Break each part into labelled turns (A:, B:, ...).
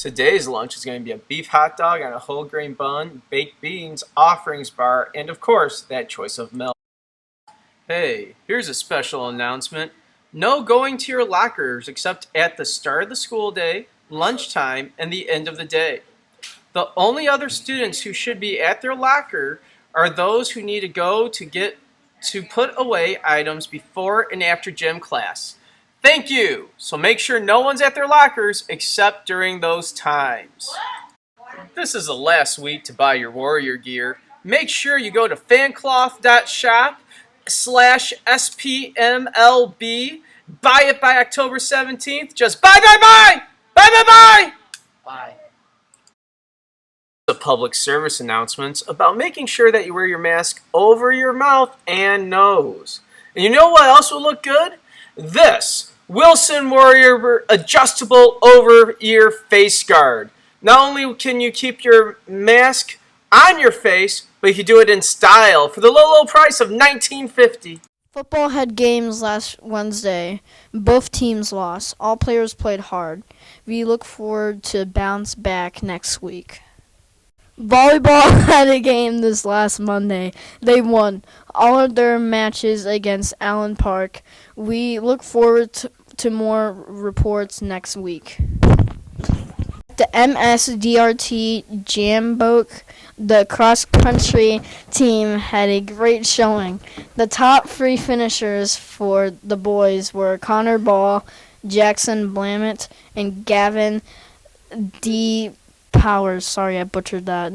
A: Today's lunch is going to be a beef hot dog on a whole grain bun, baked beans, offerings bar, and of course, that choice of milk. Hey, here's a special announcement. No going to your lockers except at the start of the school day, lunchtime, and the end of the day. The only other students who should be at their locker are those who need to go to put away items before and after gym class. Thank you! So make sure no one's at their lockers except during those times. This is the last week to buy your Warrior gear. Make sure you go to fancloth.shop/SPMLB. Buy it by October 17th. Just buy! Bye! The public service announcements about making sure that you wear your mask over your mouth and nose. And you know what else will look good? This Wilson Warrior adjustable over-ear face guard. Not only can you keep your mask on your face, but you can do it in style for the low price of $19.50.
B: Football had games last Wednesday. Both teams lost. All players played hard. We look forward to bounce back next week. Volleyball had a game this last Monday. They won all of their matches against Allen Park. We look forward to more reports next week. The MSDRT Jamboke, the cross-country team, had a great showing. The top three finishers for the boys were Connor Ball, Jackson Blamett, and Gavin D. Powers. Sorry, I butchered that.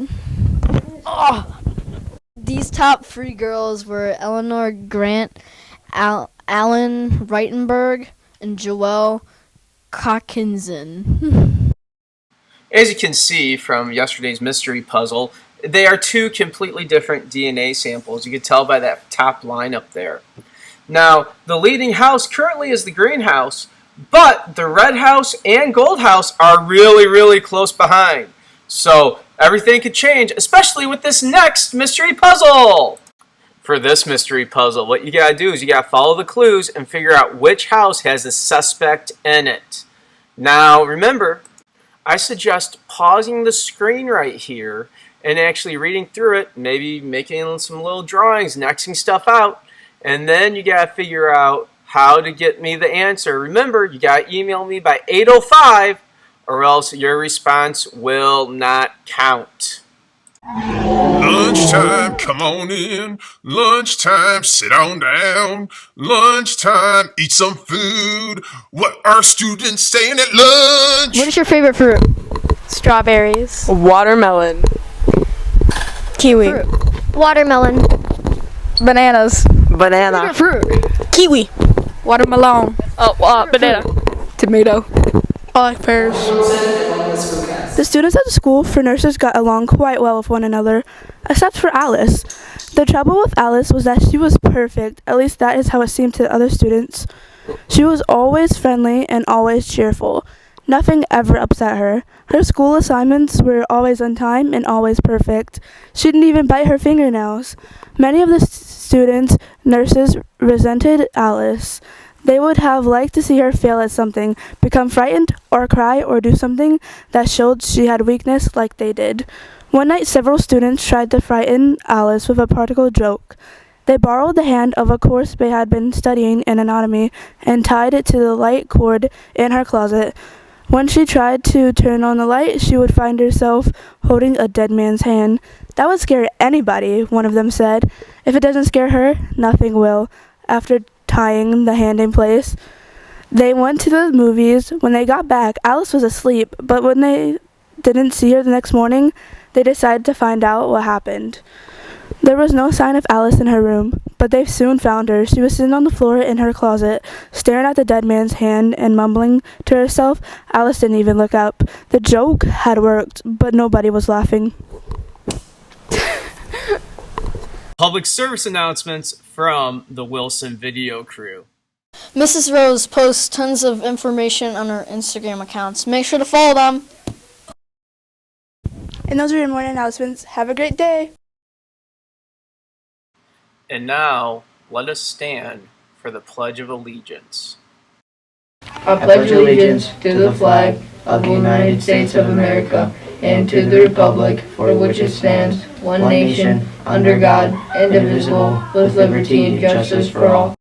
B: Oh! These top three girls were Eleanor Grant, Alan Reitenberg, and Joelle Cockinson.
A: As you can see from yesterday's mystery puzzle, they are two completely different DNA samples. You can tell by that top line up there. Now, the leading house currently is the green house, but the red house and gold house are really close behind. So everything could change, especially with this next mystery puzzle. For this mystery puzzle, what you gotta do is you gotta follow the clues and figure out which house has a suspect in it. Now, remember, I suggest pausing the screen right here and actually reading through it, maybe making some little drawings and Xing stuff out, and then you gotta figure out how to get me the answer. Remember, you gotta email me by 8:05 or else your response will not count.
C: Lunchtime, come on in. Lunchtime, sit on down. Lunchtime, eat some food. What are students saying at lunch?
B: What is your favorite fruit?
D: Strawberries.
E: Watermelon.
D: Kiwi.
B: Fruit.
F: Watermelon.
D: Bananas.
E: Banana.
B: Fruit.
D: Kiwi.
E: Watermelon. Banana.
D: Tomato.
E: I like pears.
G: The students at the school for nurses got along quite well with one another, except for Alice. The trouble with Alice was that she was perfect, at least that is how it seemed to the other students. She was always friendly and always cheerful. Nothing ever upset her. Her school assignments were always on time and always perfect. She didn't even bite her fingernails. Many of the nurses resented Alice. They would have liked to see her fail at something, become frightened, or cry, or do something that showed she had weakness like they did. One night, several students tried to frighten Alice with a practical joke. They borrowed the hand of a course they had been studying in anatomy and tied it to the light cord in her closet. When she tried to turn on the light, she would find herself holding a dead man's hand. That would scare anybody, one of them said. If it doesn't scare her, nothing will. After tying the hand in place, they went to the movies. When they got back, Alice was asleep, but when they didn't see her the next morning, they decided to find out what happened. There was no sign of Alice in her room, but they soon found her. She was sitting on the floor in her closet, staring at the dead man's hand and mumbling to herself. Alice didn't even look up. The joke had worked, but nobody was laughing.
A: Public service announcements from the Wilson video crew.
B: Mrs. Rose posts tons of information on her Instagram accounts. Make sure to follow them.
G: And those are your morning announcements. Have a great day.
A: And now, let us stand for the Pledge of Allegiance.
H: I pledge allegiance to the flag
F: of the United States of America and to the republic for which it stands, one nation, under God, indivisible, with liberty and justice for all.